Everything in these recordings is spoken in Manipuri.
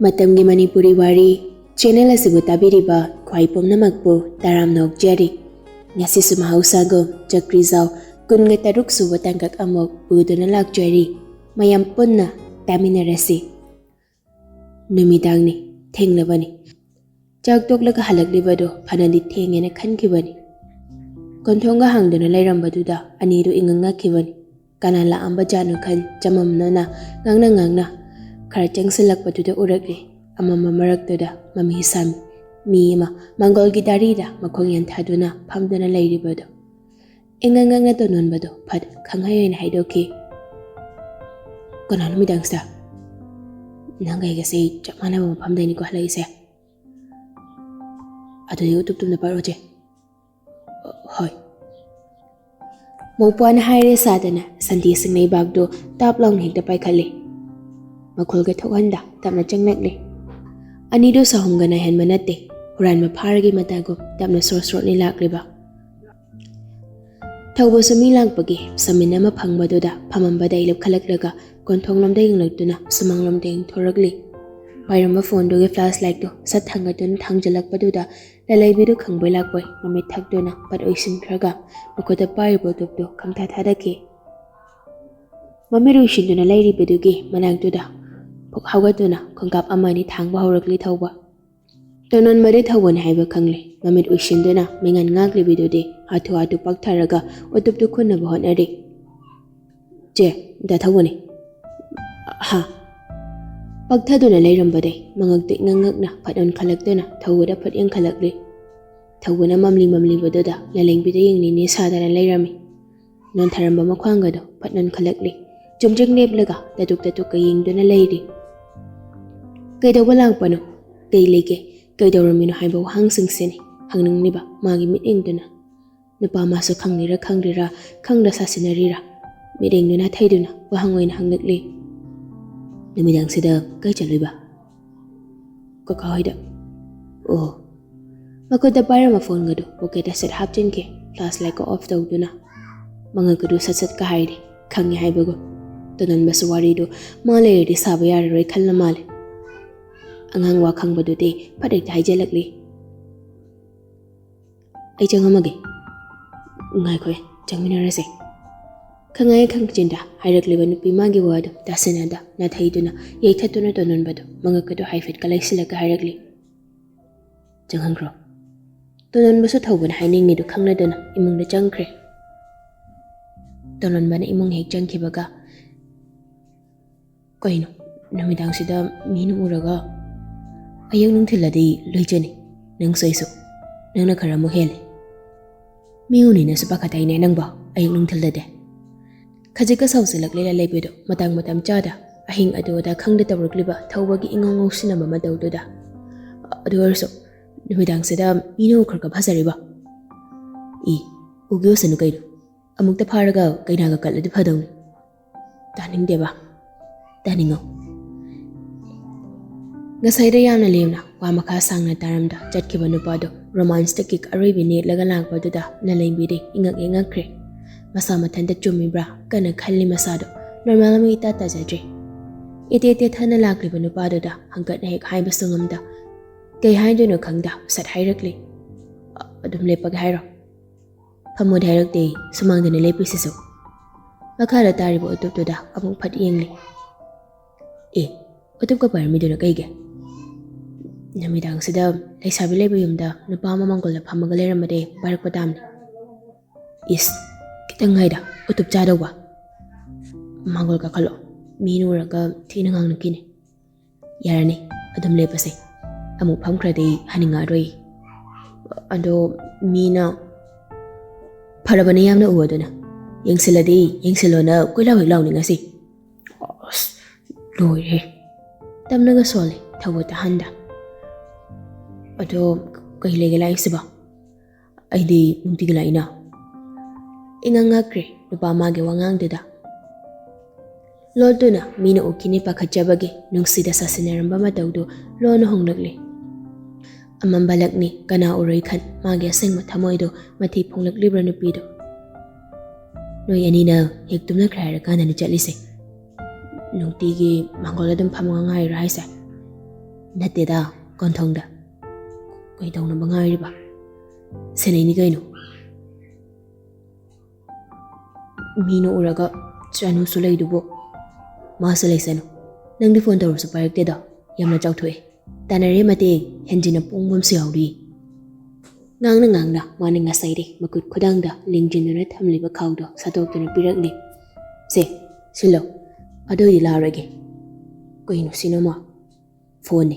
ꯃꯇꯝꯒꯤ ꯃꯅꯤꯄꯨꯔꯤ ꯋꯥꯔꯤ ꯆꯦꯅꯦꯜ ꯑꯁꯤꯕꯨ ꯇꯥꯕꯤꯔꯤꯕ ꯈ꯭ꯋꯥꯏ ꯄꯨꯝꯅꯃꯛꯄꯨ ꯇꯔꯥꯝꯅ ꯑꯣꯛꯆꯔꯤ꯫ ꯉꯁꯤꯁꯨ ꯃꯍꯧꯁꯥꯒꯨꯝ ꯆꯀ꯭ꯔꯤꯖꯥꯎ 23 ꯁꯨꯕ ꯇꯥꯡꯀꯛ ꯑꯃꯨꯛ ꯄꯨꯗꯨꯅ ꯂꯥꯛꯆꯔꯤ꯫ ꯃꯌꯥꯝ ꯄꯨꯟꯅ ꯇꯥꯃꯤꯟꯅꯔꯁꯤ꯫ ꯅꯨꯃꯤꯗꯥꯡꯅꯤ, ꯊꯦꯡꯂꯕꯅꯤ꯫ ꯆꯥꯛ ꯇꯣꯛꯂꯒ ꯍꯜꯂꯛꯂꯤꯕꯗꯨ ꯐꯅꯗꯤ ꯊꯦꯡꯉꯦꯅ ꯈꯟꯈꯤꯕꯅꯤ꯫ ꯀꯣꯟꯊꯣꯡꯒ ꯍꯥꯡꯗꯨꯅ ꯂꯩꯔꯝꯕꯗꯨꯗ ꯑꯅꯤꯗꯨ ꯏꯉꯛ ꯉꯛꯈꯤꯕꯅꯤ꯫ ꯀꯅꯥ ꯂꯥꯛꯑꯝꯕꯖꯥꯠꯅꯣ ꯈꯟ ꯆꯃꯝꯅꯅ ꯉꯥꯡꯅ ꯈꯔ ꯆꯪꯁꯤꯜꯂꯛꯄꯗꯨꯗ ꯎꯔꯛꯂꯤ ꯑꯃꯝꯕ ꯃꯔꯛꯇꯨꯗ ꯃꯃꯤ ꯁꯥꯃꯤ ꯃꯤ ꯑꯃ ꯃꯪꯒꯣꯜꯒꯤ ꯗꯥꯔꯤꯗ ꯃꯈꯣꯡ ꯌꯥꯟꯊꯗꯨꯅ ꯐꯝꯗꯨꯅ ꯂꯩꯔꯤꯕꯗꯨ꯫ ꯏꯉꯛ ꯉꯛꯅ ꯇꯣꯟꯅꯣꯟꯕꯗꯨ ꯐꯠ ꯈꯪꯍꯩ ꯑꯣꯏꯅ ꯍꯥꯏꯗꯣꯛꯈꯤ꯫ ꯀꯅꯥ ꯅꯨꯃꯤꯗꯥꯡꯁꯤꯗ? ꯅꯪꯒ ꯑꯩꯒꯁꯦ ꯆꯞ ꯃꯥꯟꯅꯕ ꯃꯐꯝꯗꯩꯅꯤꯀꯣ ꯍꯜꯂꯛꯏꯁꯦ꯫ ꯑꯗꯨꯗꯤ ꯎꯇꯨꯞꯇꯨꯝꯅ ꯄꯥꯏꯔꯛꯑꯣꯁꯦ꯫ ꯍꯣꯏ꯫ ꯃꯧꯄ꯭ꯋꯥꯅ ꯍꯥꯏꯔꯦ ꯁꯥꯗꯅ ꯁꯟꯊꯤ ꯁꯤꯡꯅꯩꯕꯥꯛꯇꯨ ꯇꯥꯞ ꯂꯥꯎꯅ ꯍꯦꯛꯇ ꯄꯥꯏꯈꯠꯂꯤ꯫ ꯃꯈꯣꯜꯒ ꯊꯣꯛꯍꯟꯗ ꯇꯞꯅ ꯆꯪꯂꯛꯂꯤ꯫ ꯑꯅꯤꯗꯨ ꯁꯥꯍꯨꯝꯒ ꯅꯥꯏꯍꯟꯕ ꯅꯠꯇꯦ, ꯍꯨꯔꯥꯟꯕ ꯐꯥꯔꯒꯤ ꯃꯇꯥꯒꯨꯝ ꯇꯞꯅ ꯁ꯭ꯔꯣꯠꯅꯤ ꯂꯥꯛꯂꯤꯕ꯫ ꯊꯧꯕꯁꯨ ꯃꯤ ꯂꯥꯛꯄꯒꯤ ꯁꯃꯤꯟ ꯑꯃ ꯐꯪꯕꯗꯨꯗ ꯐꯝꯃꯝꯕꯗꯩ ꯂꯦꯞꯈꯠꯂꯛꯂꯒ ꯀꯣꯟꯊꯣꯡꯂꯣꯝꯗ ꯌꯦꯡꯂꯛꯇꯨꯅ ꯁꯨꯃꯥꯡꯂꯣꯝꯗ ꯌꯦꯡꯊꯣꯔꯛꯂꯤ꯫ ꯄꯥꯏꯔꯝꯕ ꯐꯣꯟꯗꯨꯒꯤ ꯐ꯭ꯂꯥꯁ ꯂꯥꯏꯠꯇꯨ ꯁꯠ ꯊꯥꯡꯒꯠꯇꯨꯅ ꯊꯥꯡꯖꯜꯂꯛꯄꯗꯨꯗ ꯂꯂꯩꯕꯤꯗꯨ ꯈꯪꯕꯣꯏ ꯂꯥꯛꯄꯣꯏ ꯃꯃꯤꯠ ꯊꯛꯇꯨꯅ ꯄꯠ ꯑꯣꯏꯁꯤꯟꯈ꯭ꯔꯒ ꯃꯈꯨꯠꯇ ꯄꯥꯏꯔꯤꯕ ꯎꯇꯨꯞꯇꯨ ꯈꯪꯊꯥ ꯊꯥꯗꯈꯤ꯫ ꯃꯃꯤꯠ ꯎꯏꯁꯤꯟꯗꯨꯅ ꯂꯩꯔꯤꯕꯗꯨꯒꯤ ꯃꯅꯥꯛꯇꯨꯗ ꯐꯨꯛ ꯍꯧꯒꯠꯇꯨꯅ ꯈꯣꯡꯀꯥꯞ ꯑꯃ ꯑꯅꯤ ꯊꯥꯡꯕ ꯍꯧꯔꯛꯂꯤ ꯊꯧꯕ꯫ ꯇꯣꯟꯅꯣꯟꯕꯗꯤ ꯊꯧꯕꯅꯤ ꯍꯥꯏꯕ ꯈꯪꯂꯤ꯫ ꯃꯃꯤꯠ ꯎꯏꯁꯤꯟꯗꯨꯅ ꯃꯤꯉꯟ ꯉꯥꯛꯂꯤꯕꯤꯗꯨꯗꯤ ꯍꯥꯊꯨ ꯍꯥꯊꯨ ꯄꯥꯛꯊꯔꯒ ꯎꯇꯨꯞꯇꯨ ꯈꯨꯟꯅꯕ ꯍꯣꯠꯅꯔꯤ꯫ ꯆꯦ, ꯗꯥ ꯊꯧꯕꯅꯤ꯫ ꯍꯥ? ꯄꯛꯊꯗꯨꯅ ꯂꯩꯔꯝꯕꯗꯩ ꯃꯉꯛꯇꯨ ꯏꯉꯛ ꯉꯛꯅ ꯐꯠ ꯑꯣꯟꯈꯠꯂꯛꯇꯨꯅ ꯊꯧꯕꯗ ꯐꯠ ꯌꯦꯡꯈꯠꯂꯛꯂꯤ꯫ ꯊꯧꯕꯅ ꯃꯝꯂꯤꯕꯗꯨꯗ ꯂꯂꯩꯕꯤꯗ ꯌꯦꯡꯅꯤꯡꯅꯤ ꯁꯥꯗꯅ ꯂꯩꯔꯝꯃꯤ꯫ ꯅꯣꯟꯊꯔꯝꯕ ꯃꯈ꯭ꯋꯥꯡꯒꯗꯣ ꯐꯠ ꯅꯣꯟꯈꯠꯂꯛꯂꯤ꯫ ꯆꯨꯝꯗ꯭ꯔꯤꯡ ꯂꯦꯞꯂꯒ ꯇꯥꯇꯨꯛꯀ ꯌꯦꯡꯗꯨꯅ ꯂꯩꯔꯤ꯫ ꯀꯩꯗꯧꯕ ꯂꯥꯛꯄꯅꯣ? ꯀꯩ ꯂꯩꯒꯦ? ꯀꯩꯗꯧꯔꯝꯃꯤꯅꯣ ꯍꯥꯏꯕ ꯋꯥꯍꯪꯁꯤꯡꯁꯤꯅꯤ ꯍꯪꯅꯤꯡꯂꯤꯕ ꯃꯥꯒꯤ ꯃꯤꯠꯌꯦꯡꯗꯨꯅ꯫ ꯅꯨꯄꯥ ꯃꯥꯁꯨ ꯈꯪꯂꯤꯔꯥ ꯈꯪꯗ꯭ꯔꯤꯔꯥ ꯈꯪꯗ ꯁꯥꯁꯤꯟꯅꯔꯤꯔꯥ ꯃꯤꯠꯌꯦꯡꯗꯨꯅ ꯊꯩꯗꯨꯅ ꯋꯥꯍꯪ ꯑꯣꯏꯅ ꯍꯪꯂꯛꯂꯤ꯫ ꯅꯨꯃꯤꯗꯥꯡꯁꯤꯗ ꯀꯩ ꯆꯠꯂꯨꯏꯕ? ꯀꯀꯥ ꯍꯣꯏꯗ꯫ ꯑꯣ꯫ ꯃꯈꯨꯠꯇ ꯄꯥꯏꯔꯝꯕ ꯐꯣꯟꯒꯗꯨ ꯄꯣꯀꯦꯠꯇ ꯁꯠ ꯍꯥꯞꯆꯤꯟꯈꯤ, ꯐ꯭ꯂꯥꯁ ꯂꯥꯏꯠꯀ ꯑꯣꯐ ꯇꯧꯗꯨꯅ꯫ ꯃꯉꯛꯀꯗꯨ ꯁꯠꯀ ꯍꯥꯏꯔꯤ, ꯈꯪꯉꯦ ꯍꯥꯏꯕꯒꯨꯝ꯫ ꯇꯣꯟꯅꯣꯟꯕꯁꯨ ꯋꯥꯔꯤꯗꯨ ꯃꯥ ꯂꯩꯔꯗꯤ ꯁꯥꯕ ꯌꯥꯔꯔꯣꯏ ꯈꯜꯂ ꯃꯥꯜꯂꯦ꯫ ꯑꯉꯥꯡ ꯋꯥ ꯈꯪꯕꯗꯨꯗꯤ ꯐꯠ ꯍꯦꯛꯇ ꯍꯥꯏꯖꯤꯜꯂꯛꯂꯤ꯫ ꯑꯩ ꯆꯪꯉꯝꯃꯒꯦ꯫ ꯉꯥꯏꯈꯣ, ꯆꯪꯃꯤꯟꯅꯔꯁꯦ꯫ ꯈꯪꯉꯥꯏ ꯈꯪꯆꯤꯟꯗ ꯍꯥꯏꯔꯛꯂꯤꯕ ꯅꯨꯄꯤ ꯃꯥꯒꯤ ꯋꯥꯗꯨ ꯇꯥꯁꯤꯟꯅꯗ ꯅꯥꯊꯩꯗꯨꯅ ꯌꯩꯊꯠꯇꯨꯅ ꯇꯣꯟꯅꯣꯟꯕꯗꯨ ꯃꯉꯛꯀꯗꯨ ꯍꯥꯏꯐꯦꯠꯀ ꯂꯩꯁꯤꯜꯂꯒ ꯍꯥꯏꯔꯛꯂꯤ꯫ ꯆꯪꯍꯟꯈ꯭ꯔꯣ꯫ ꯇꯣꯟꯅꯣꯟꯕꯁꯨ ꯊꯧꯕꯅ ꯍꯥꯏꯅꯤꯡꯉꯤꯗꯨ ꯈꯪꯂꯗꯨꯅ ꯏꯃꯨꯡꯗ ꯆꯪꯈ꯭ꯔꯦ꯫ ꯇꯣꯟꯅꯣꯟꯕꯅ ꯏꯃꯨꯡ ꯍꯦꯛ ꯆꯪꯈꯤꯕꯒ, ꯀꯩꯅꯣ ꯅꯨꯃꯤꯗꯥꯡꯁꯤꯗ ꯃꯤꯅ ꯎꯔꯒ? ꯑꯌꯨꯛ ꯅꯨꯡꯊꯤꯜꯂꯗꯤ ꯂꯣꯏꯖꯅꯤ, ꯅꯪꯁꯨ ꯑꯩꯁꯨ ꯅꯪꯅ ꯈꯔ ꯑꯃꯨꯛ ꯍꯦꯜꯂꯦ꯫ ꯃꯤ ꯎꯅꯤꯅꯁꯨ ꯄꯥꯈꯠꯇꯩꯅꯦ ꯅꯪꯕꯣ ꯑꯌꯨꯛ ꯅꯨꯡꯊꯤꯜꯗꯗꯤ꯫ ꯈꯖꯤꯛꯀ ꯁꯥꯎꯁꯤꯜꯂꯛꯂꯤ ꯂꯂꯩꯕꯤꯗꯨ ꯃꯇꯝ ꯆꯥꯗ ꯑꯍꯤꯡ ꯑꯗꯨ ꯑꯗꯥ ꯈꯪꯗ ꯇꯧꯔꯛꯂꯤꯕ ꯊꯧꯕꯒꯤ ꯏꯉꯧ ꯉꯧꯁꯤꯟꯅꯕ ꯃꯇꯧꯗꯨꯗ꯫ ꯑꯗꯨ ꯑꯣꯏꯔꯁꯨ ꯅꯨꯃꯤꯗꯥꯡꯁꯤꯗ ꯃꯤꯅ ꯎꯈ꯭ꯔꯒ ꯐꯖꯔꯤꯕ? ꯎꯒꯦ ꯎꯁꯅꯨ ꯀꯩꯅꯣ, ꯑꯃꯨꯛꯇ ꯐꯥꯔꯒ ꯀꯩꯅꯥꯒ ꯀꯠꯂꯗꯤ ꯐꯗꯧꯅꯤ꯫ ꯇꯥꯅꯤꯡꯗꯦꯕ꯫ ꯇꯥꯅꯤꯡꯉꯣ꯫ ꯉꯁꯥꯏꯗ ꯌꯥꯝꯅ ꯂꯦꯝꯅ ꯋꯥ ꯃꯈꯥ ꯁꯥꯡꯅ ꯇꯥꯔꯝꯗ ꯆꯠꯈꯤꯕ ꯅꯨꯄꯥꯗꯣ ꯔꯣꯃꯥꯟꯁꯇ ꯀꯤꯛ ꯑꯔꯣꯏꯕꯤ ꯅꯦꯠꯂꯒ ꯂꯥꯛꯄꯗꯨꯗ ꯂꯂꯩꯕꯤꯗꯤ ꯏꯉꯛ ꯉꯛꯈ꯭ꯔꯦ꯫ ꯃꯁꯥ ꯃꯊꯟꯇ ꯆꯨꯝꯃꯤꯕ꯭ꯔꯥ ꯀꯟꯅ ꯈꯜꯂꯤ ꯃꯁꯥꯗꯣ ꯅꯣꯔꯃꯦꯜ ꯑꯃ ꯏꯇꯥ ꯇꯥꯖꯗ꯭ꯔꯦ꯫ ꯏꯇꯦ ꯊꯅ ꯂꯥꯛꯂꯤꯕ ꯅꯨꯄꯥꯗꯨꯗ ꯍꯪꯀꯠꯅ ꯍꯦꯛ ꯍꯥꯏꯕꯁꯨ ꯉꯝꯗ ꯀꯩ ꯍꯥꯏꯗꯣꯏꯅꯣ ꯈꯪꯗ ꯁꯠ ꯍꯥꯏꯔꯛꯂꯤ꯫ ꯑꯗꯨꯝ ꯂꯦꯞꯄꯒꯦ ꯍꯥꯏꯔꯣ? ꯐꯝꯃꯣꯗꯤ ꯍꯥꯏꯔꯛꯇꯦ, ꯁꯨꯃꯥꯡꯗꯅ ꯂꯦꯞꯄꯤꯁꯤꯁꯨ꯫ ꯃꯈꯥꯗ ꯇꯥꯔꯤꯕ ꯎꯇꯨꯞꯇꯨꯗ ꯑꯃꯨꯛ ꯐꯠ ꯌꯦꯡꯂꯤ꯫ ꯎꯇꯨꯞꯀ ꯄꯥꯏꯔꯝꯃꯤꯗꯨꯅ ꯀꯩꯒꯤ? ꯅꯨꯃꯤꯗꯥꯡꯁꯤꯗ ꯂꯩꯁꯥꯕꯤ ꯂꯩꯕ ꯌꯨꯝꯗ ꯅꯨꯄꯥ ꯑꯃ ꯃꯥꯡꯒꯣꯜꯗ ꯐꯝꯃꯒ ꯂꯩꯔꯝꯃꯗꯤ ꯄꯥꯏꯔꯛꯄ ꯇꯥꯕꯅꯤ꯫ ꯈꯤꯇꯪ ꯉꯥꯏꯗ ꯎꯇꯨꯞ ꯆꯥꯗꯧꯕ꯫ ꯃꯥꯡꯒꯣꯜ ꯀꯥꯈꯠꯂꯣ, ꯃꯤꯅ ꯎꯔꯒ ꯊꯤꯅ ꯉꯥꯡꯅꯈꯤꯅꯤ꯫ ꯌꯥꯔꯅꯤ, ꯑꯗꯨꯝ ꯂꯦꯞꯄꯁꯦ, ꯑꯃꯨꯛ ꯐꯝꯈ꯭ꯔꯗꯤ ꯍꯟꯅꯤꯡꯉꯛꯑꯔꯣꯏ꯫ ꯑꯗꯣ ꯃꯤꯅ? ꯐꯔꯕꯅꯤ ꯌꯥꯝꯅ ꯎꯕꯗꯨꯅ, ꯌꯦꯡꯁꯤꯜꯂꯣꯅ ꯀꯣꯏꯂꯥꯎ ꯍꯦꯛ ꯂꯥꯎꯅꯤꯡꯉꯁꯤ꯫ ꯂꯣꯏꯔꯦ꯫ ꯇꯞꯅꯒ ꯁꯣꯜꯂꯤ ꯊꯧꯕ ꯇꯥꯍꯟꯗ꯫ ꯑꯗꯣ ꯀꯩ ꯂꯩꯒꯦ ꯂꯥꯛꯏꯁꯤꯕꯣ? ꯑꯩꯗꯤ ꯅꯨꯡꯇꯤꯒꯤ ꯂꯥꯛꯏꯅ꯫ ꯏꯉꯛ ꯉꯛꯈ꯭ꯔꯦ ꯅꯨꯄꯥ ꯃꯥꯒꯤ ꯋꯥꯉꯥꯡꯗꯨꯗ꯫ ꯂꯣꯠꯇꯨꯅ ꯃꯤꯅ ꯎꯈꯤꯅꯤ ꯄꯥꯈꯠꯆꯕꯒꯤ ꯅꯨꯡꯁꯤꯗ ꯁꯥꯁꯤꯟꯅꯔꯝꯕ ꯃꯇꯧꯗꯨ ꯂꯣꯟꯅ ꯍꯣꯡꯂꯛꯂꯤ꯫ ꯑꯃꯝꯕ ꯂꯛꯅꯤ ꯀꯅꯥ ꯎꯔꯣꯏ ꯈꯟ ꯃꯥꯒꯤ ꯑꯁꯦꯡꯕ ꯊꯃꯣꯏꯗꯨ ꯃꯊꯤ ꯐꯣꯡꯂꯛꯂꯤꯕ꯭ꯔꯥ ꯅꯨꯄꯤꯗꯨ꯫ ꯅꯣꯏ ꯑꯅꯤꯅ ꯍꯦꯛ ꯇꯨꯝꯅꯈ꯭ꯔꯦ ꯍꯥꯏꯔꯀꯥꯟꯗꯅꯤ ꯆꯠꯂꯤꯁꯦ? ꯅꯨꯡꯇꯤꯒꯤ ꯃꯥꯡꯒꯣꯜ ꯑꯗꯨꯝ ꯐꯝꯃꯒ ꯉꯥꯏꯔꯣ ꯍꯥꯏꯁꯦ? ꯅꯠꯇꯦꯗ ꯀꯣꯟꯊꯣꯡꯗ ꯀꯩꯗꯧꯅꯕ ꯉꯥꯏꯔꯤꯕ ꯁꯦꯅꯩꯅꯤ ꯀꯩꯅꯣ ꯃꯤꯅ ꯎꯔꯒ ꯆꯥꯅꯨꯁꯨ ꯂꯩꯗꯨꯕꯨ ꯃꯥꯁꯨ ꯂꯩꯁꯅꯨ ꯅꯪꯗꯤ ꯐꯣꯟ ꯇꯧꯔꯁꯨ ꯄꯥꯏꯔꯛꯇꯦꯗꯣ ꯌꯥꯝꯅ ꯆꯥꯎꯊꯣꯛꯑꯦ ꯇꯥꯟꯅꯔꯦ ꯃꯇꯦꯡ ꯍꯦꯟꯖꯤꯟꯅ ꯄꯣꯡꯕꯝꯁꯨ ꯌꯥꯎꯔꯤ ꯉꯥꯡꯅ ꯃꯥꯅ ꯉꯁꯥꯏꯗꯤ ꯃꯈꯨꯠ ꯈꯨꯗꯥꯡꯗ ꯂꯦꯡꯖꯤꯟꯗꯨꯅ ꯊꯝꯂꯤꯕ ꯈꯥꯎꯗꯣ ꯁꯠꯇꯣꯛꯇꯨꯅ ꯄꯤꯔꯛꯂꯤ ꯁꯦ ꯁꯤꯜꯂꯣ ꯑꯗꯨꯏꯗꯤ ꯂꯥꯛꯑꯔꯣꯏꯒꯦ ꯀꯩꯅꯣ ꯁꯤꯅ ꯑꯃ ꯐꯣꯟꯅꯤ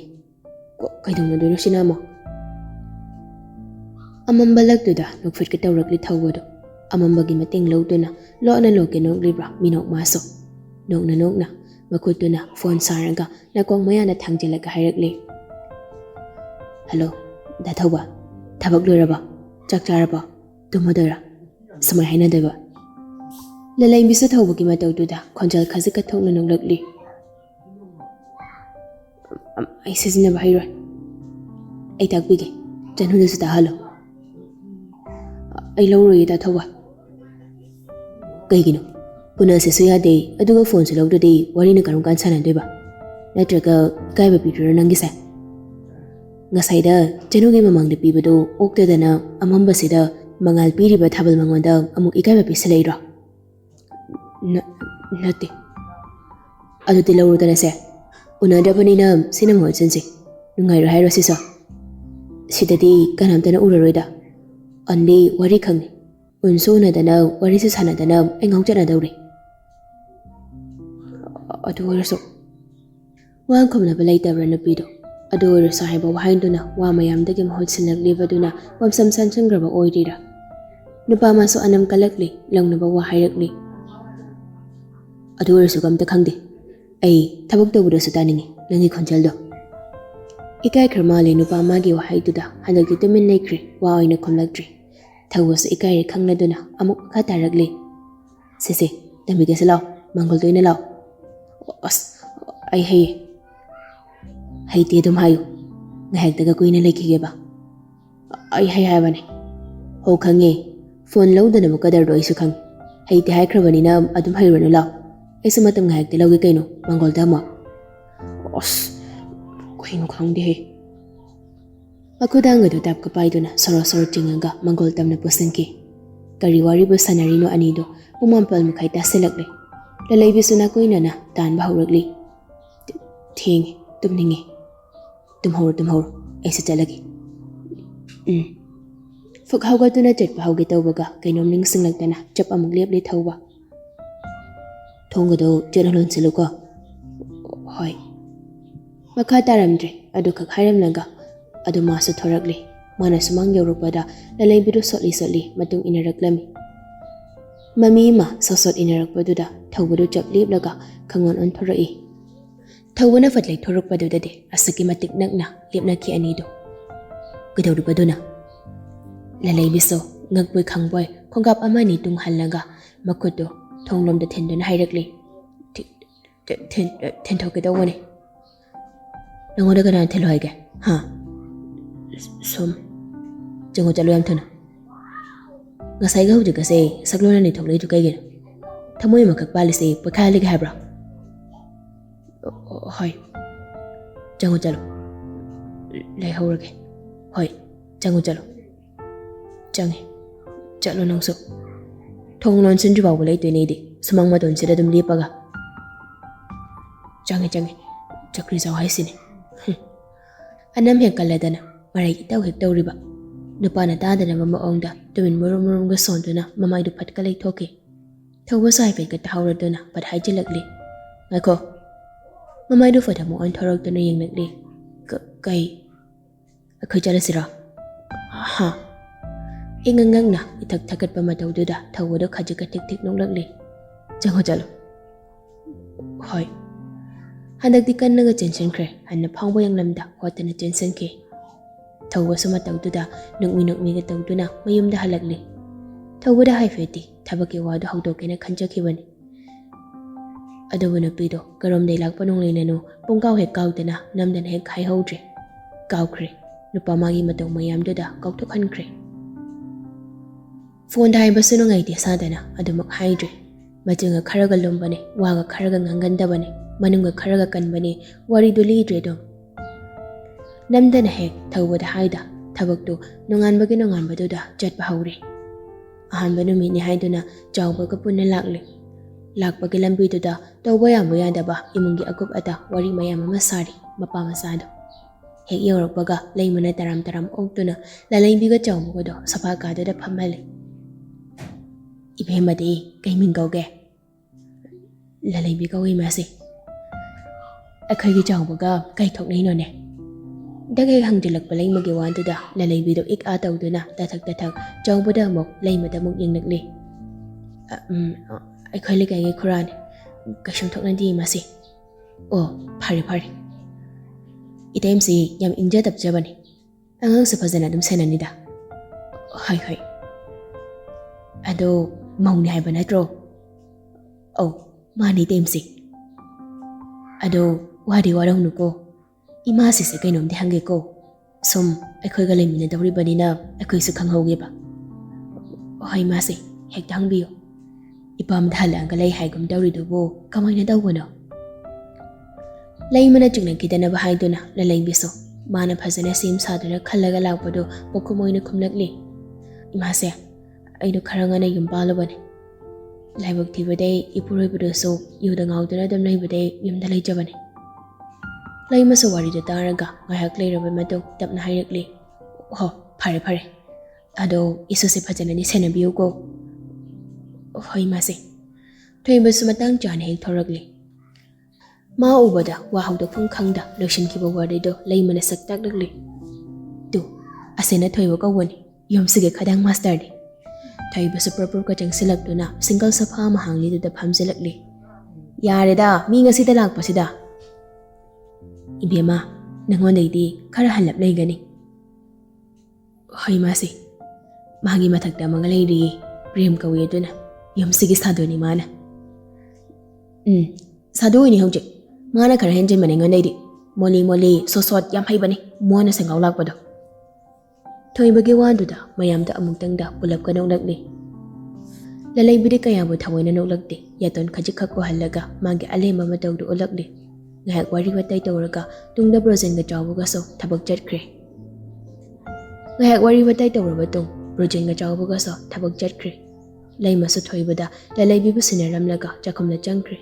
ꯀꯩꯗꯧꯅꯗꯣꯏꯅꯣ ꯁꯤꯅ ꯑꯃ ꯑꯃꯝꯕ ꯂꯛꯇꯨꯗ ꯅꯣꯛꯐꯦꯠꯀ ꯇꯧꯔꯛꯂꯤ ꯊꯧꯕꯗꯣ ꯑꯃꯝꯕꯒꯤ ꯃꯇꯦꯡ ꯂꯧꯗꯨꯅ ꯂꯣꯠꯅ ꯂꯣꯛꯀꯦ ꯅꯣꯛꯂꯤꯕ꯭ꯔꯥ ꯃꯤꯅꯣꯛ 마ꯁꯨ ꯅꯣꯛꯅ ꯃꯈꯨꯠꯇꯨꯅ ꯐꯣꯟ ꯁꯥꯔꯒ ꯅꯥꯀꯣꯡ ꯃꯌꯥꯅ ꯊꯥꯡꯖꯤꯜꯂꯒ ꯍꯥꯏꯔꯛꯂꯤ ꯍꯜꯂꯣ ꯗꯥ ꯊꯧꯕ ꯊꯕꯛ ꯂꯣꯏꯔꯕ ꯆꯥꯛ ꯆꯥꯔꯕ ꯇꯨꯝꯃꯗꯣꯏꯔꯥ ꯁꯨꯃꯥꯏ ꯍꯥꯏꯅꯗꯣꯏꯕ ꯂꯂꯩꯕꯤꯁꯨ ꯊꯧꯕꯒꯤ ꯃꯇꯧꯗꯨꯗ ꯈꯣꯟꯖꯦꯜ ꯈꯖꯤꯛ ꯀꯠꯊꯣꯛꯅ ꯅꯣꯛꯂꯛꯂꯤ ꯑꯩ ꯁꯤꯖꯤꯟꯅꯕ ꯍꯩꯔꯣꯏ ꯑꯩ ꯇꯥꯛꯄꯤꯒꯦ ꯆꯅꯨꯗꯁꯨ ꯇꯥꯍꯜꯂꯣ ꯑꯩ ꯂꯧꯔꯣꯏꯌꯦ ꯗꯥ ꯊꯧꯕ ꯀꯩꯒꯤꯅꯣ ꯎꯅꯁꯦꯁꯨ ꯌꯥꯗꯦ ꯑꯗꯨꯒ ꯐꯣꯟꯁꯨ ꯂꯧꯗ꯭ꯔꯗꯤ ꯋꯥꯔꯤꯅ ꯀꯔꯝ ꯀꯥꯟ ꯁꯥꯟꯅꯗꯣꯏꯕ ꯅꯠꯇ꯭ꯔꯒ ꯏꯀꯥꯏꯕ ꯄꯤꯗ꯭ꯔꯣ ꯅꯪꯒꯤꯁꯦ ꯉꯁꯥꯏꯗ ꯆꯅꯨꯒꯤ ꯃꯃꯥꯡꯗ ꯄꯤꯕꯗꯣ ꯑꯣꯛꯇꯗꯅ ꯑꯃꯝꯕꯁꯤꯗ ꯃꯉꯥꯜ ꯄꯤꯔꯤꯕ ꯊꯥꯕꯜ ꯃꯉꯣꯟꯗ ꯑꯃꯨꯛ ꯏꯀꯥꯏꯕ ꯄꯤꯁꯤꯜꯂꯛꯏꯔꯣ ꯅꯠꯇꯦ ꯑꯗꯨꯗꯤ ꯂꯧꯔꯨꯗꯅꯁꯦ ꯎꯅꯗ꯭ꯔꯕꯅꯤꯅ ꯁꯤꯅ ꯃꯍꯨꯠ ꯁꯤꯟꯁꯤ ꯅꯨꯡꯉꯥꯏꯔꯣ ꯍꯥꯏꯔꯣ ꯁꯤꯁꯨ ꯁꯤꯗꯗꯤ ꯀꯅꯥꯝꯇꯅ ꯎꯔꯔꯣꯏꯗ ꯑꯟꯗꯤ ꯋꯥꯔꯤ ꯈꯪꯅꯤ ꯎꯟꯁꯨ ꯎꯅꯗꯅ ꯋꯥꯔꯤꯁꯨ ꯁꯥꯟꯅꯗꯅ ꯑꯩ ꯉꯥꯎꯆꯠꯅꯗꯧꯔꯤ ꯑꯗꯨ ꯑꯣꯏꯔꯁꯨ ꯋꯥ ꯈꯨꯝꯅꯕ ꯂꯩꯇꯕ꯭ꯔꯥ ꯅꯨꯄꯤꯗꯣ ꯑꯗꯨ ꯑꯣꯏꯔꯁꯨ ꯍꯥꯏꯕ ꯋꯥꯍꯩꯗꯨꯅ ꯋꯥ ꯃꯌꯥꯝꯗꯒꯤ ꯃꯍꯨꯠ ꯁꯤꯜꯂꯛꯂꯤꯕꯗꯨꯅ ꯄꯝꯁꯝ ꯁꯥꯟꯁꯤꯟꯈ꯭ꯔꯕ ꯑꯣꯏꯔꯤꯔꯥ ꯅꯨꯄꯥ ꯃꯥꯁꯨ ꯑꯅꯝ ꯀꯜꯂꯛꯂꯤ ꯂꯧꯅꯕ ꯋꯥ ꯍꯥꯏꯔꯛꯂꯤ ꯑꯗꯨ ꯑꯣꯏꯔꯁꯨ ꯀꯝꯇ ꯈꯪꯗꯦ ꯑꯩ ꯊꯕꯛ ꯇꯧꯕꯗꯁꯨ ꯇꯥꯅꯤꯡꯉꯤ ꯅꯪꯒꯤ ꯈꯣꯟꯖꯦꯜꯗꯣ ꯏꯀꯥꯏꯈ꯭ꯔ ꯃꯥꯜꯂꯦ ꯅꯨꯄꯥ ꯃꯥꯒꯤ ꯋꯥꯍꯩꯗꯨꯗ ꯍꯟꯗꯛꯇꯤ ꯇꯨꯃꯤꯟ ꯂꯩꯈ꯭ꯔꯦ ꯋꯥ ꯑꯣꯏꯅ ꯈꯨꯝꯂꯛꯇ꯭ꯔꯤ ꯊꯧꯕꯁꯨ ꯏꯀꯥꯏꯔꯦ ꯈꯪꯂꯗꯨꯅ ꯑꯃꯨꯛ ꯃꯈꯥ ꯇꯥꯔꯛꯂꯤ ꯁꯤꯁꯦ ꯇꯝꯕꯤꯒꯦꯁꯦ ꯂꯥꯎ ꯃꯪꯒꯣꯜꯗ ꯑꯣꯏꯅ ꯂꯥꯎ ꯑꯁ ꯑꯩ ꯍꯩꯇꯦ ꯑꯗꯨꯝ ꯍꯥꯏꯌꯨ ꯉꯥꯏꯍꯥꯛꯇꯒ ꯀꯨꯏꯅ ꯂꯩꯈꯤꯒꯦꯕ ꯑꯩ ꯍꯥꯏꯕꯅꯦ ꯍꯣ ꯈꯪꯉꯦ ꯐꯣꯟ ꯂꯧꯗꯅꯕ ꯀꯗꯔꯗꯣ ꯑꯩꯁꯨ ꯈꯪꯉꯦ ꯍꯩꯇꯦ ꯍꯥꯏꯈ꯭ꯔꯕꯅꯤꯅ ꯑꯗꯨꯝ ꯍꯩꯔꯨꯔꯅꯨ ꯂꯥꯎ ꯑꯩꯁꯨ ꯃꯇꯝ ꯉꯥꯏꯍꯥꯛꯇꯤ ꯂꯧꯒꯦ ꯀꯩꯅꯣ ꯃꯪꯒꯣꯜꯗ ꯑꯃꯨꯛ ꯑꯁ ꯀꯩꯅꯣ ꯈꯪꯗꯦꯍꯦ ꯃꯈꯨꯗꯥꯡꯒꯗꯨ ꯇꯥꯞꯀ ꯄꯥꯏꯗꯨꯅ ꯁꯣꯔꯣ ꯆꯤꯡꯉꯒ ꯃꯪꯒꯣꯜ ꯇꯝꯅ ꯄꯨꯁꯤꯟꯈꯤ ꯀꯔꯤ ꯋꯥꯔꯤꯕꯨ ꯁꯥꯟꯅꯔꯤꯅꯣ ꯑꯅꯤꯗꯣ ꯄꯨꯡ 4 ꯃꯈꯥꯏ ꯇꯥꯁꯤꯜꯂꯛꯂꯦ ꯂꯂꯩꯕꯤꯁꯨ ꯅꯥꯀꯣꯏꯅꯅ ꯇꯥꯟꯕ ꯍꯧꯔꯛꯂꯤ ꯊꯦꯡꯉꯦ ꯇꯨꯝꯅꯤꯡꯉꯦ ꯇꯨꯝꯍꯧꯔꯣ ꯑꯩꯁꯨ ꯆꯠꯂꯒꯦ ꯐꯨꯛ ꯍꯧꯒꯠꯇꯨꯅ ꯆꯠꯄ ꯍꯧꯒꯦ ꯇꯧꯕꯒ ꯀꯩꯅꯣꯝ ꯅꯤꯡꯁꯤꯡꯂꯛꯇꯅ ꯆꯞ ꯑꯃꯨꯛ ꯂꯦꯞꯂꯤ ꯊꯧꯕ ꯊꯣꯡꯒꯗꯣ ꯆꯦꯠꯅ ꯂꯣꯟꯁꯤꯜꯂꯨꯀꯣ ꯍꯣꯏ ꯃꯈꯥ ꯇꯥꯔꯝꯗ꯭ꯔꯦ ꯑꯗꯨꯈꯛ ꯍꯥꯏꯔꯝꯂꯒ ꯑꯗꯨ ꯃꯥꯁꯨ ꯊꯣꯔꯛꯂꯤ ꯃꯥꯅ ꯁꯨꯃꯥꯡ ꯌꯧꯔꯛꯄꯗ ꯂꯂꯩꯕꯤꯗꯨ ꯁꯣꯠꯂꯤ ꯃꯇꯨꯡ ꯏꯟꯅꯔꯛꯂꯝꯃꯤ ꯃꯃꯤ ꯑꯃ ꯁꯣꯠ ꯏꯟꯅꯔꯛꯄꯗꯨꯗ ꯊꯧꯕꯗꯨ ꯆꯞ ꯂꯦꯞꯂꯒ ꯈꯪꯑꯣꯟ ꯑꯣꯟꯊꯣꯔꯛꯏ ꯊꯧꯕꯅ ꯐꯠ ꯂꯩꯊꯣꯔꯛꯄꯗꯨꯗꯗꯤ ꯑꯁꯨꯛꯀꯤ ꯃꯇꯤꯛ ꯅꯛꯅ ꯂꯦꯞꯅꯈꯤ ꯑꯅꯤꯗꯨ ꯀꯩꯗꯧꯔꯤꯕꯗꯨꯅ ꯂꯂꯩꯕꯤꯁꯨ ꯉꯛꯄꯣꯏ ꯈꯪꯕꯣꯏ ꯈꯣꯡꯀꯥꯞ ꯑꯃꯅꯤ ꯇꯨꯡ ꯍꯜꯂꯒ ꯃꯈꯨꯠꯇꯨ ꯊꯣꯡꯂꯣꯝꯗ ꯊꯤꯟꯗꯨꯅ ꯍꯥꯏꯔꯛꯂꯤ ꯊꯤꯟꯊꯣꯛꯀꯦ ꯇꯧꯕꯅꯤ ꯅꯪꯉꯣꯟꯗ ꯀꯅꯥꯅ ꯊꯤꯜꯂꯣ ꯍꯥꯏꯒꯦ ꯁꯨꯝ ꯆꯪꯉꯣ ꯆꯠꯂꯣ ꯌꯥꯝ ꯊꯨꯅ ꯉꯁꯥꯏꯒ ꯍꯧꯖꯤꯛꯀꯁꯦ ꯁꯛꯂꯣꯟ ꯑꯅꯤ ꯊꯣꯛꯂꯛꯏꯗꯨ ꯀꯩꯒꯤꯅꯣ ꯊꯃꯣꯏ ꯑꯃꯈꯛ ꯄꯥꯜꯂꯤꯁꯦ ꯄꯣꯠꯈꯥꯏꯍꯜꯂꯒꯦ ꯍꯥꯏꯕ꯭ꯔꯣ ꯍꯣꯏ ꯆꯪꯉꯣ ꯆꯠꯂꯣ ꯂꯩꯍꯧꯔꯒꯦ ꯍꯣꯏ ꯆꯪꯉꯣ ꯆꯠꯂꯣ ꯆꯪꯉꯦ ꯆꯠꯂꯣ ꯅꯪꯁꯨ ꯊꯣꯡ ꯂꯣꯟꯁꯤꯟꯗ꯭ꯔꯤ ꯐꯥꯎꯕ ꯂꯩꯇꯣꯏꯅꯦꯗꯤ ꯁꯨꯃꯥꯡ ꯃꯇꯣꯟꯁꯤꯗ ꯑꯗꯨꯝ ꯂꯦꯞꯄꯒ ꯆꯪꯉꯦ ꯆꯀ꯭ꯔꯤ ꯆꯥꯎ ꯍꯥꯏꯁꯤꯅꯦ ꯑꯅꯝ ꯍꯦꯛ ꯀꯜꯂꯗꯅ ꯃꯔꯩ ꯏꯇꯧ ꯍꯦꯛ ꯇꯧꯔꯤꯕ ꯅꯨꯄꯥꯅ ꯇꯥꯗꯅꯕ ꯃꯑꯣꯡꯗ ꯇꯨꯃꯤꯟ ꯃꯨꯔꯨꯝꯒ ꯁꯣꯟꯗꯨꯅ ꯃꯃꯥꯏꯗꯨ ꯐꯠꯀ ꯂꯩꯊꯣꯛꯈꯤ ꯊꯧꯕꯁꯨ ꯍꯥꯏꯐꯦꯠꯀ ꯇꯥꯍꯧꯔꯗꯨꯅ ꯐꯠ ꯍꯥꯏꯖꯤꯜꯂꯛꯂꯤ ꯉꯥꯏꯈꯣ ꯃꯃꯥꯏꯗꯨ ꯐꯠ ꯑꯃꯨꯛ ꯑꯣꯟꯊꯣꯔꯛꯇꯨꯅ ꯌꯦꯡꯂꯛꯂꯤ ꯀꯩ ꯑꯩꯈꯣꯏ ꯆꯠꯂꯁꯤꯔꯣ ꯏꯉꯛꯅ ꯏꯊꯛ ꯊꯛꯀꯠꯄ ꯃꯇꯧꯗꯨꯗ ꯊꯧꯕꯗꯨ ꯈꯖꯤꯛꯀ ꯊꯤꯛ ꯅꯣꯛꯂꯛꯂꯤ ꯆꯪꯉꯣ ꯆꯠꯂꯣ ꯍꯣꯏ ꯍꯟꯗꯛꯇꯤ ꯀꯟꯅꯒ ꯆꯦꯟꯁꯤꯟꯈ꯭ꯔꯦ ꯍꯟꯅ ꯐꯥꯎꯕ ꯌꯥꯡꯂꯝꯗ ꯍꯣꯠꯇꯅ ꯆꯦꯟꯁꯤꯟꯈꯤ ꯊꯧꯕꯁꯨ ꯃꯇꯧꯗꯨꯗ ꯅꯣꯛꯃꯤꯒ ꯇꯧꯗꯨꯅ ꯃꯌꯨꯝꯗ ꯍꯜꯂꯛꯂꯤ ꯊꯧꯕꯗ ꯍꯥꯏꯐꯦꯠꯇꯤ ꯊꯕꯛꯀꯤ ꯋꯥꯗꯨ ꯍꯧꯗꯣꯛꯀꯦꯅ ꯈꯟꯖꯈꯤꯕꯅꯤ ꯑꯗꯨꯕꯨ ꯅꯨꯄꯤꯗꯣ ꯀꯔꯣꯝꯗꯩ ꯂꯥꯛꯄ ꯅꯣꯡꯂꯩꯅꯅꯣ ꯄꯨꯡꯀꯥꯎ ꯍꯦꯛ ꯀꯥꯎꯗꯅ ꯅꯝꯗꯅ ꯍꯦꯛ ꯍꯥꯏꯍꯧꯗ꯭ꯔꯦ ꯀꯥꯎꯈ꯭ꯔꯦ ꯅꯨꯄꯥ ꯃꯥꯒꯤ ꯃꯇꯧ ꯃꯌꯥꯝꯗꯨꯗ ꯀꯥꯎꯊꯣꯛꯍꯟꯈ꯭ꯔꯦ ꯐꯣꯟꯗ ꯍꯥꯏꯕꯁꯨ ꯅꯨꯡꯉꯥꯏꯇꯦ ꯁꯥꯗꯅ ꯑꯗꯨꯃꯛ ꯍꯥꯏꯗ꯭ꯔꯦ ꯃꯆꯤꯟꯒ ꯈꯔꯒ ꯂꯨꯝꯕꯅꯦ ꯋꯥꯒ ꯈꯔꯒ ꯉꯥꯡꯒꯟꯗꯕꯅꯦ ꯃꯅꯨꯡꯒ ꯈꯔꯒ ꯀꯟꯕꯅꯦ ꯋꯥꯔꯤꯗꯨ ꯂꯤꯗ꯭ꯔꯦ ꯑꯗꯨꯝ Namdana hek thawada haida thabaktu nonganbaduda chatpa hawre. Ahanba numit ni haiduna chawbaga punna lakli. Lakpagi lambiduda tawba yamba yadaba imungi agup ata wari mayam ama sari mapa masado. Hek yawrakbaga laymana taram oktuna lalaybiga chawbagado sapakaduda phamali. Ibhemade kay mingawge. Lalaybiga way masi. Akhaygi chawbaga kay thoknay no ne. Dagay hangdilak palay magiwan duda lalaybido ik ataw duna tatak chawbada mok laymada mok yung nagli. Ako'y ligay ngay Quran. Kasyong thoknan di masi. Oh, pari. Itayim si yam inja tapjaban eh. Angang sa pazana dum senan nida. Hay. Ado, maung ni hay ba natro? Oh, mani tayim si. Ado, wadi warang nuko. Imasi sa kainom di hangge ko. Som, ako'y galay minadawri ba nina ako'y sukang hawgi ba? Hay masi, hekta hangbiyo. Ipamdahala ang kalay haygum dawri dubo kamay na daw wano. Lay mana jungnan kita na bahay do na lalay biso. Mana phazana sim sado na khalaga lagpado pagkumoy na kumlagli. Imase, ay do karanga na yung balaban. Laibag tibaday ipuroy bado so yudang awdo na dam laybaday yung dalay jaban. Lay masawari do taraga ngayak lay rabay mato tap na hayagli. Oh, pare. Ado iso si phazana ni senabiyo ko. Hoy masi. Toy ba sumatang dyan heng thoragli. Maubada wahawda kung kangda lotion kiba warido lay manasagtag nagli. Tu, asena toy ba kawani. Yom sige kadang master di. Toy ba superpur ka dyang silag do na single sa pamahang nito da pamsilagli. Yare da, mi nga si talag pa sida. Ibiyama, nangonday di karahalap lay gani. Hoy masi. Mahagi matagda mga layri. Prem kawiya do na. Yom sige sado ni mana. Sado ni hawjik. Mana kara henjin maningon day di. Moli sosot yam hay bani. Mua na sangaw lagpado. Toy bagi wando da mayam da amugtang da pulap ka nagli. Lalay bidi kaya mo taway na nagli. Yaton kajikak ko halaga magi alema mataw do ulagli. Ngayak wari watay tawraga tung da brozen ga jawo ga so tabag jat kre. Ngayak wari watay tawraga tung brozen ga jawo ga so tabag jat kre. Lay masu thoibada lalay bibu sinaramlaga jakomna jangkre.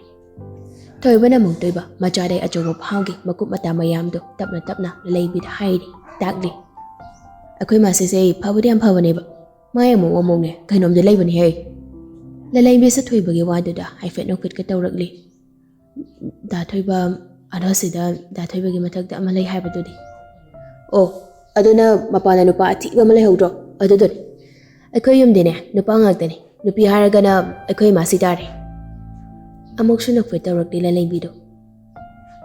Thoibana mong toiba machaday ajogo phawgi makup mata mayam do tapna lalay bid haidi tagli. Ako'y masisay pabudi ang pabane ba? Maya mong omong ne kainom de layban hey. Lalay bisa thoibagi wado da ay fet no kit ka tawragli. Da thoiba ano sida da thoibagi matagda amalay hay ba di. Oh, aduna mapana no pa ati ba malay hawdro. Ado. Ako'y yum din nupa ngagdani. Nupi haragana ako'y masitari. Amok siya nagpwetawag nila laybido.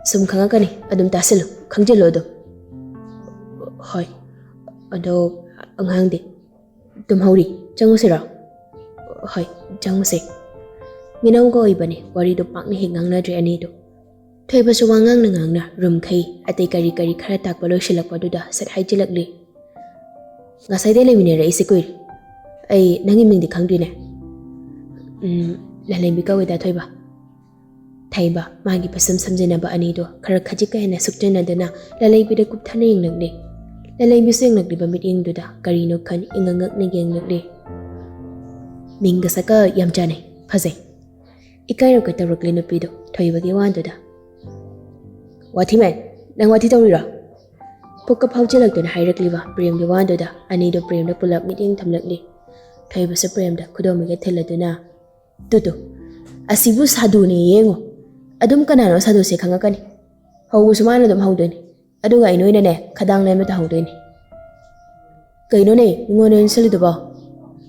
Sumkanga ka ni, adum tasilo, kangjalo do. Hoy, ado, ang hangdi. Tumhawri, jango sira. Hoy, jango si. Minaw ko iba ni, wari do pak ni hingang na dre anido. Toy ba suwangang nangang na, rum kay, atay kari-kari karatak palo silak paduda, sat hay jilagli. Ngasay dele minira isikoy. Ay, nangiming di kang dine. Lalay bikaw ida toy ba? Tay ba, magi pasam samjana ba anido, kara kajika na sukjana dana, lalay bida kuptana yung nagli. Lalay biso yung nagli ba mit yung duda, karino kan ingangak na yung nagli. Mingga saka yamjane, pazay. Ikayo ka tarukli no pido, toy ba giwan duda. Wati man, nang wati tawira. Pagkapaw jilag dun hayrakli ba, prem giwan duda, anido prem na pulap mit yung tamlakli. Toy ba sa prem da, kudo magatila duna. Tuto, asibu sadu ni yengo. Adum kanano sadu se kanga kani. Hawu sumana dum hawdo ni. Adu ga inoy na ne, kadang na mata hawdo ni. Kaino ne, ngono yin salido ba?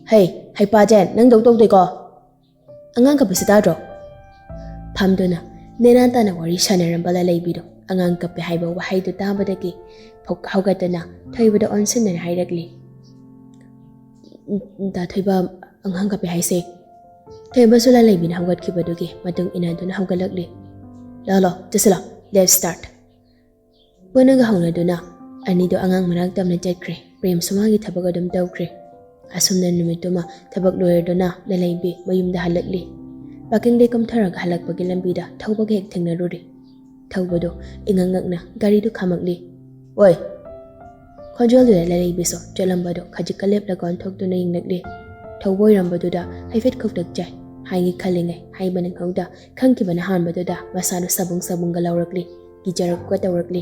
Hey, hay pa jen, nang daw daw ko. Angang kapi sa tadro. Pamdo na, nenanta na wari siya na rambala laybido. Angang kapi hay ba wahay do tama daki. Pog hawgata na, tayo ba da onsin na hayragli. Datoy ba angang kapi hay se? Tayo ba sula laybin hawgat kibadugi matong inado na hawgalagli. Lalo, tasala, let's start. Buwan nga hawna do na, anido angang managdam na jadkre, prem sumagi tabag adam daw kre. Asum na numito ma, tabag lawyer do na, lalaybi, mayumda halagli. Baking day kamtarag halag pagilambida, tawag hegteng na ruri. Tawag do, ingangag na, gari do kamagli. Oy, ꯈꯣꯟꯖꯦꯜꯗꯨꯗ ꯂꯩꯕꯤꯁꯨ ꯆꯠꯂꯝꯕꯗꯣ ꯈꯖꯤꯛꯀ ꯂꯦꯞꯂꯒ ꯑꯣꯟꯊꯣꯛꯇꯨꯅ ꯌꯦꯡꯂꯛꯂꯤ ꯊꯧꯕ ꯑꯣꯏꯔꯝꯕꯗꯨꯗ ꯍꯥꯏꯐꯦꯠ ꯀꯧꯇꯛ ꯆꯥꯏ ꯍꯥꯏꯒꯤ ꯈꯜꯂꯤꯉꯩ ꯍꯥꯏꯕ ꯅꯪꯍꯧꯗ ꯈꯪꯈꯤꯕꯅ ꯍꯥꯟꯕꯗꯨꯗ ꯃꯁꯥꯗꯨ ꯁꯕꯨꯡꯒ ꯂꯥꯎꯔꯛꯂꯤ ꯀꯤꯖꯔꯛꯄ ꯇꯧꯔꯛꯂꯤ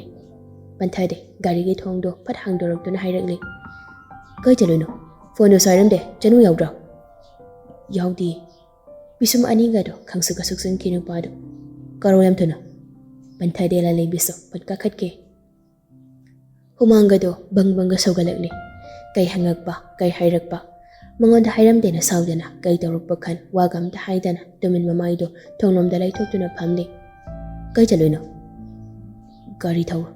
ꯄꯟꯊꯗꯦ ꯒꯥꯔꯤꯒꯤ ꯊꯣꯡꯗꯣ ꯐꯠ ꯍꯥꯡꯗꯣꯔꯛꯇꯨꯅ ꯍꯥꯏꯔꯛꯂꯤ ꯀꯥꯏ ꯆꯠꯂꯨꯏꯅꯣ ꯐꯣꯟꯗꯣ ꯁꯥꯏꯔꯝꯗꯦ ꯆꯅꯨ ꯌꯥꯎꯗ꯭ꯔꯣ ꯌꯥꯎꯗꯤꯌꯦ ꯄꯤꯁꯨꯝ ꯑꯅꯤꯒꯗꯣ ꯈꯪꯁꯨ ꯀꯁꯨꯛꯆꯟꯈꯤ ꯅꯨꯄꯥꯗꯣ ꯀꯔꯣ ꯌꯥꯝ ꯊꯨꯅ ꯄꯟꯊꯗꯦ ꯂꯂꯩꯕꯤꯁꯨ ꯄꯨꯠ ꯀꯥꯈꯠꯀꯦ ꯍꯨꯃꯥꯡꯒꯗꯣ ꯕꯪꯒ ꯁꯧꯒꯠꯂꯛꯂꯤ ꯀꯩ ꯍꯪꯉꯛꯄ ꯀꯩ ꯍꯥꯏꯔꯛꯄ ꯃꯉꯣꯟꯗ ꯍꯥꯏꯔꯝꯗꯦꯅ ꯁꯥꯎꯗꯅ ꯀꯩ ꯇꯧꯔꯛꯄ ꯈꯟ ꯋꯥꯒ ꯑꯝꯇ ꯍꯥꯏꯗꯅ ꯇꯨꯃꯤꯟ ꯃꯃꯥꯏꯗꯣ ꯊꯣꯡꯂꯣꯝꯗ ꯂꯩꯊꯣꯛꯇꯨꯅ ꯐꯝꯂꯤ ꯀꯥꯏ ꯆꯠꯂꯨꯏꯅꯣ ꯒꯥꯔꯤ ꯊꯧꯔꯣ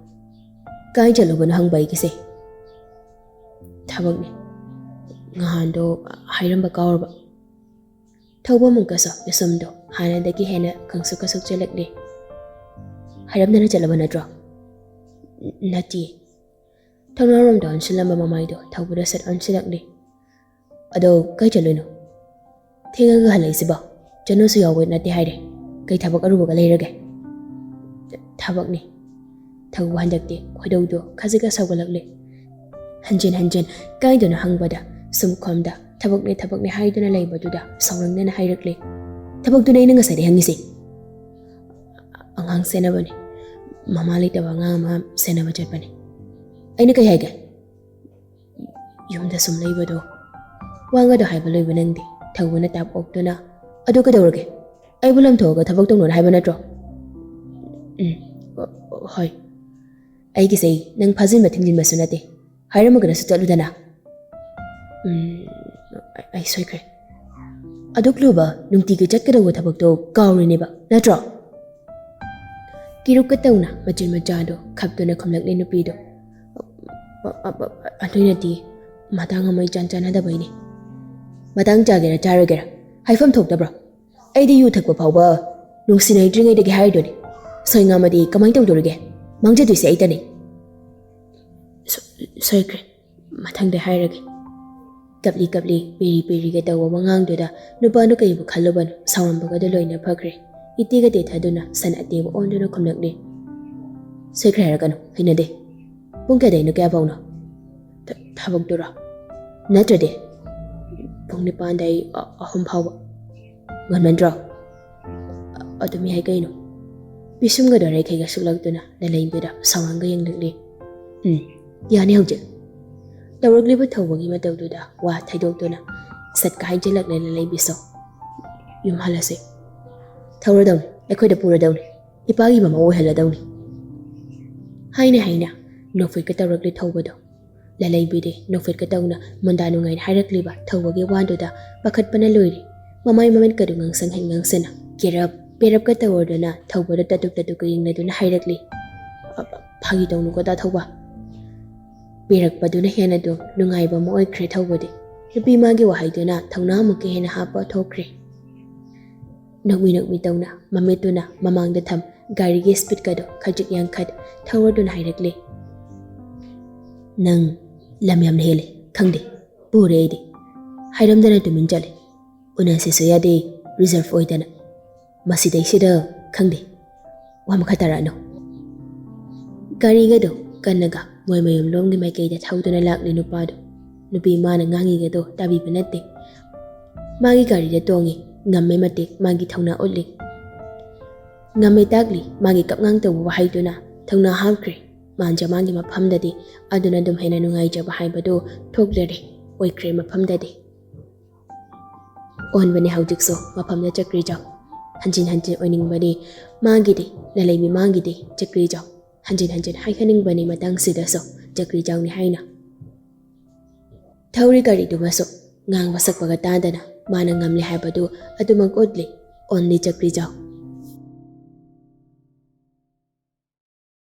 ꯀꯥꯏ ꯆꯠꯂꯨꯕꯅꯣ ꯍꯪꯕ ꯑꯩꯒꯤꯁꯦ ꯊꯕꯛꯅꯤ ꯉꯍꯥꯟꯗꯣ ꯍꯥꯏꯔꯝꯕ ꯀꯥꯎꯔꯕ ꯊꯧꯕ ꯑꯃꯨꯛꯀꯁꯨ ꯄꯤꯁꯨꯝꯗꯣ ꯍꯥꯟꯅꯗꯒꯤ ꯍꯦꯟꯅ ꯈꯪꯁꯨ ꯀꯁꯨꯛ ꯆꯜꯂꯛꯂꯤ ꯍꯥꯏꯔꯝꯗꯅ ꯆꯠꯂꯕ ꯅꯠꯇ꯭ꯔꯣ ꯅꯠꯇꯦ ꯊꯧꯅꯥꯔꯣꯝꯗ ꯑꯣꯟꯁꯤꯜꯂꯝꯕ ꯃꯃꯥꯏꯗꯣ ꯊꯧꯕꯗ ꯁꯠ ꯑꯣꯟꯁꯤꯜꯂꯛꯂꯤ ꯑꯗꯣ ꯀꯥꯏ ꯆꯠꯂꯨꯏꯅꯣ ꯊꯦꯡꯉꯒ ꯍꯜꯂꯛꯏꯁꯤꯕꯣ ꯆꯅꯨꯁꯨ ꯌꯥꯎꯕ ꯅꯠꯇꯦ ꯍꯥꯏꯔꯦ ꯀꯩ ꯊꯕꯛ ꯑꯔꯨꯕꯒ ꯂꯩꯔꯒꯦ ꯊꯕꯛꯅꯤ ꯊꯧꯕ ꯍꯟꯗꯛꯇꯤ ꯈꯣꯏꯗꯧꯗꯣ ꯈꯖꯤꯛꯀ ꯁꯧꯒꯠꯂꯛꯂꯤ ꯍꯟꯖꯤꯟ ꯀꯥꯏꯗꯨꯅ ꯍꯪꯕꯗ ꯁꯨꯝꯈꯣꯝꯗ ꯊꯕꯛꯅꯤ ꯍꯥꯏꯗꯨꯅ ꯂꯩꯕꯗꯨꯗ ꯁꯥꯎꯔꯪꯗꯅ ꯍꯥꯏꯔꯛꯂꯤ ꯊꯕꯛꯇꯨꯅ ꯑꯩꯅ ꯉꯁꯥꯏꯗꯩ ꯍꯪꯉꯤꯁꯦ ꯑꯉꯥꯡ ꯁꯦꯟꯅꯕꯅꯤ ꯃꯃꯥ ꯂꯩꯇꯕ ꯑꯉꯥꯡ ꯑꯃ ꯁꯦꯟꯅꯕ ꯆꯠꯄꯅꯤ ꯑꯩꯅ ꯀꯩ ꯍꯥꯏꯒꯦ ꯌꯨꯝꯗ ꯁꯨꯝ ꯂꯩꯕꯗꯣ ꯋꯥꯒꯗꯣ ꯍꯥꯏꯕ ꯂꯣꯏꯕ ꯅꯪꯗꯤ ꯊꯧꯕꯅ ꯇꯥꯞ ꯑꯣꯛꯇꯨꯅ ꯑꯗꯨ ꯀꯩꯗꯧꯔꯒꯦ ꯑꯩꯕꯨ ꯂꯝꯊꯣꯛꯑꯒ ꯊꯕꯛ ꯇꯧꯅꯣꯅ ꯍꯥꯏꯕ ꯅꯠꯇ꯭ꯔꯣ ꯍꯣꯏ ꯑꯩꯒꯤꯁꯦ ꯅꯪ ꯐꯥꯖꯤꯟꯕ ꯊꯤꯡꯖꯤꯟꯕꯁꯨ ꯅꯠꯇꯦ ꯍꯥꯏꯔꯝꯃꯒꯅꯁꯨ ꯆꯠꯂꯨꯗꯅ ꯑꯩ ꯁꯣꯏꯈ꯭ꯔꯦ ꯑꯗꯨꯛ ꯂꯨꯕ ꯅꯨꯡꯇꯤꯒꯤ ꯆꯠꯀꯗꯧꯕ ꯊꯕꯛꯇꯣ ꯀꯥꯎꯔꯤꯅꯦꯕ ꯅꯠꯇ꯭ꯔꯣ ꯀꯤꯔꯨꯛꯀ ꯇꯧꯅ ꯃꯆꯤꯟ ꯃꯆꯥꯗꯣ ꯈꯞꯇꯨꯅ ꯈꯨꯝꯂꯛꯂꯤ ꯅꯨꯄꯤꯗꯣ ꯑꯗꯨꯏ ꯅꯠꯇꯦ ꯃꯇꯥꯡ ꯑꯃ ꯏꯆꯥꯟ ꯆꯥꯟꯅꯗꯕꯩꯅꯤ ꯃꯇꯥꯡ ꯆꯥꯒꯦꯔꯥ ꯆꯥꯔꯣꯏꯒꯦꯔꯥ ꯍꯥꯏꯐꯝ ꯊꯣꯛꯇꯕ꯭ꯔꯣ ꯑꯩꯗꯤ ꯌꯨ ꯊꯛꯄ ꯐꯥꯎꯕ ꯅꯨꯡꯁꯤꯅꯗ꯭ꯔꯤꯉꯩꯗꯒꯤ ꯍꯥꯏꯔꯤꯗꯨꯅꯤ ꯁꯣꯏ ꯉꯥꯝꯃꯗꯤ ꯀꯃꯥꯏꯅ ꯇꯧꯗꯣꯔꯤꯒꯦ ꯃꯥꯡꯖꯗꯣꯏꯁꯦ ꯑꯩꯇꯅꯤ ꯁꯣꯏꯈ꯭ꯔꯦ ꯃꯊꯪꯗ ꯍꯥꯏꯔꯒꯦ ꯀꯞꯂꯤ ꯄꯦꯔꯤꯒ ꯇꯧꯕ ꯋꯥꯉꯥꯡꯗꯨꯗ ꯅꯨꯄꯥꯗꯨ ꯀꯩꯕꯨ ꯈꯜꯂꯨꯕꯅꯣ ꯁꯥꯎꯔꯝꯕꯒꯗꯣ ꯂꯣꯏꯅ ꯐꯈ꯭ꯔꯦ ꯏꯇꯦꯒ ꯇꯦꯊꯗꯨꯅ ꯁꯟ ꯑꯇꯦꯕ ꯑꯣꯟꯗꯨꯅ ꯈꯨꯝꯂꯛꯂꯤ ꯁꯣꯏꯈ꯭ꯔꯦ ꯍꯥꯏꯔꯛꯀꯅꯨ ꯍꯩꯅꯗꯦ ꯄꯨꯡ ꯀꯌꯥꯗꯩꯅꯣ ꯀꯌꯥ ꯐꯥꯎꯅꯣ ꯊꯕꯛꯇꯨꯔꯣ ꯅꯠꯇ꯭ꯔꯗꯤ ꯄꯨꯡ 9ꯗꯩ 3 ꯐꯥꯎꯕ ꯉꯟꯃꯟꯗ꯭ꯔꯣ ꯑꯗꯨꯝ ꯌꯥꯏ ꯀꯩꯅꯣ ꯄꯤꯁꯨꯝꯒꯗꯣ ꯔꯩꯈꯩꯒ ꯁꯨꯛꯂꯛꯇꯨꯅ ꯂꯂꯩꯕꯤꯗ ꯁꯥꯎꯔꯪꯒ ꯌꯦꯡꯂꯛꯂꯤ ꯌꯥꯅꯤ ꯍꯧꯖꯤꯛ ꯇꯧꯔꯛꯂꯤꯕ ꯊꯧꯕꯒꯤ ꯃꯇꯧꯗꯨꯗ ꯋꯥ ꯊꯩꯗꯣꯛꯇꯨꯅ ꯁꯠꯀ ꯍꯥꯏꯖꯤꯜꯂꯛꯂꯦ ꯂꯂꯩꯕꯤꯁꯨ ꯌꯨꯝ ꯍꯜꯂꯁꯤ ꯊꯧꯔꯗꯧꯅꯤ ꯑꯩꯈꯣꯏꯗ ꯄꯨꯔꯗꯧꯅꯤ ꯏꯄꯥꯒꯤ ꯃꯃꯧ ꯑꯣꯏꯍꯜꯂꯗꯧꯅꯤ ꯍꯥꯏꯅ ꯅꯣꯛꯐꯦꯠꯀ ꯇꯧꯔꯛꯂꯤ ꯊꯧꯕꯗꯣ ꯂꯂꯩꯕꯤꯗꯤ ꯅꯣꯛꯐꯦꯠꯀ ꯇꯧꯅ ꯃꯨꯟꯗꯥ ꯅꯨꯡꯉꯥꯏꯅ ꯍꯥꯏꯔꯛꯂꯤꯕ ꯊꯧꯕꯒꯤ ꯋꯥꯗꯨꯗ ꯄꯥꯈꯠꯄꯅ ꯂꯣꯏꯔꯤ ꯃꯃꯥꯏ ꯃꯃꯤꯠꯀꯗꯨ ꯉꯥꯡꯁꯅ ꯀꯦꯔꯞ ꯄꯦꯔꯞꯀ ꯇꯧꯔꯗꯨꯅ ꯊꯧꯕꯗ ꯇꯥꯇꯨꯛꯀ ꯌꯦꯡꯂꯗꯨꯅ ꯍꯥꯏꯔꯛꯂꯤ ꯐꯥꯒꯤ ꯇꯧꯅꯨꯀꯣ ꯊꯧꯕ ꯄꯤꯔꯛꯄꯗꯨꯅ ꯍꯦꯟꯅ ꯅꯨꯡꯉꯥꯏꯕ ꯑꯃ ꯑꯣꯏꯈ꯭ꯔꯦ ꯊꯧꯕꯗꯤ ꯅꯨꯄꯤ ꯃꯥꯒꯤ ꯋꯥꯍꯩꯗꯨꯅ ꯊꯧꯅꯥ ꯑꯃꯨꯛꯀ ꯍꯦꯟꯅ ꯍꯥꯞꯄ ꯊꯣꯛꯈ꯭ꯔꯦ ꯅꯣꯛꯃꯤ ꯇꯧꯅ ꯃꯃꯤꯠꯇꯨꯅ ꯃꯃꯥꯡꯗ ꯊꯝ ꯒꯥꯔꯤꯒꯤ ꯁ꯭ꯄꯤꯠꯀꯗꯣ ꯈꯖꯤꯛ ꯌꯥꯡꯈꯠ ꯊꯧꯔꯗꯨꯅ ꯍꯥꯏꯔꯛꯂꯤ ꯅꯪ ꯂꯝ ꯌꯥꯝꯅ ꯍꯦꯜꯂꯦ ꯈꯪꯗꯦ ꯄꯨꯔꯦ ꯑꯩꯗꯤ ꯍꯥꯏꯔꯝꯗꯅ ꯇꯨꯃꯤꯟ ꯆꯠꯂꯦ ꯎꯅꯁꯤꯁꯨ ꯌꯥꯗꯦ ꯔꯤꯖꯔꯚ ꯑꯣꯏꯗꯅ ꯃꯁꯤꯗꯩꯁꯤꯗ ꯈꯪꯗꯦ ꯋꯥ ꯃꯈꯥ ꯇꯥꯔꯛꯑꯅꯨ ꯒꯥꯔꯤꯒꯗꯣ ꯀꯟꯅꯒ ꯃꯣꯏ ꯃꯌꯨꯝꯂꯣꯝꯒꯤ ꯃꯥꯏꯀꯩꯗ ꯊꯧꯗꯨꯅ ꯂꯥꯛꯂꯤ ꯅꯨꯄꯥꯗꯣ ꯅꯨꯄꯤ ꯃꯥꯅ ꯉꯥꯡꯉꯤꯒꯗꯣ ꯇꯥꯕꯤꯕ ꯅꯠꯇꯦ ꯃꯥꯒꯤ ꯒꯥꯔꯤꯗ ꯇꯣꯡꯉꯤ ꯉꯝꯃꯦ ꯃꯇꯤꯛ ꯃꯥꯒꯤ ꯊꯧꯅꯥ ꯎꯠꯂꯤ ꯉꯝꯃꯦ ꯇꯥꯛꯂꯤ ꯃꯥꯒꯤ ꯀꯞꯉꯥꯡ ꯇꯧꯕ ꯋꯥꯍꯩꯗꯨꯅ ꯊꯧꯅꯥ ꯍꯥꯞꯈ꯭ꯔꯦ ꯃꯥꯟꯖ ꯃꯥꯒꯤ ꯃꯐꯝꯗꯗꯤ ꯑꯗꯨꯅ ꯑꯗꯨꯝ ꯍꯦꯟꯅ ꯅꯨꯡꯉꯥꯏꯖꯕ ꯍꯥꯏꯕꯗꯨ ꯊꯣꯛꯂꯔꯦ ꯑꯣꯏꯈ꯭ꯔꯦ ꯃꯐꯝꯗꯗꯤ ꯑꯣꯟꯕꯅꯦ ꯍꯧꯖꯤꯛꯁꯨ ꯃꯐꯝꯗ ꯆꯀ꯭ꯔꯤꯖꯥꯎ ꯍꯟꯖꯤꯟ ꯑꯣꯏꯅꯤꯡꯕꯅꯤ ꯃꯥꯒꯤꯗꯤ ꯂꯂꯩꯕꯤ ꯃꯥꯒꯤꯗꯤ ꯆꯀ꯭ꯔꯤꯖꯥꯎ ꯍꯟꯖꯤꯟ ꯍꯥꯏꯍꯟꯅꯤꯡꯕꯅꯤ ꯃꯇꯥꯡꯁꯤꯗꯁꯨ ꯆꯀ꯭ꯔꯤꯖꯥꯎꯅꯤ ꯍꯥꯏꯅ ꯊꯧꯔꯤ ꯒꯥꯔꯤꯗꯨꯃꯁꯨ ꯉꯥꯡꯕ ꯁꯛꯄꯒ ꯇꯥꯗꯅ ꯃꯥꯅ ꯉꯝꯂꯦ ꯍꯥꯏꯕꯗꯨ ꯑꯗꯨꯃꯛ ꯎꯠꯂꯤ ꯑꯣꯟꯂꯤ ꯆꯀ꯭ꯔꯤꯖꯥꯎ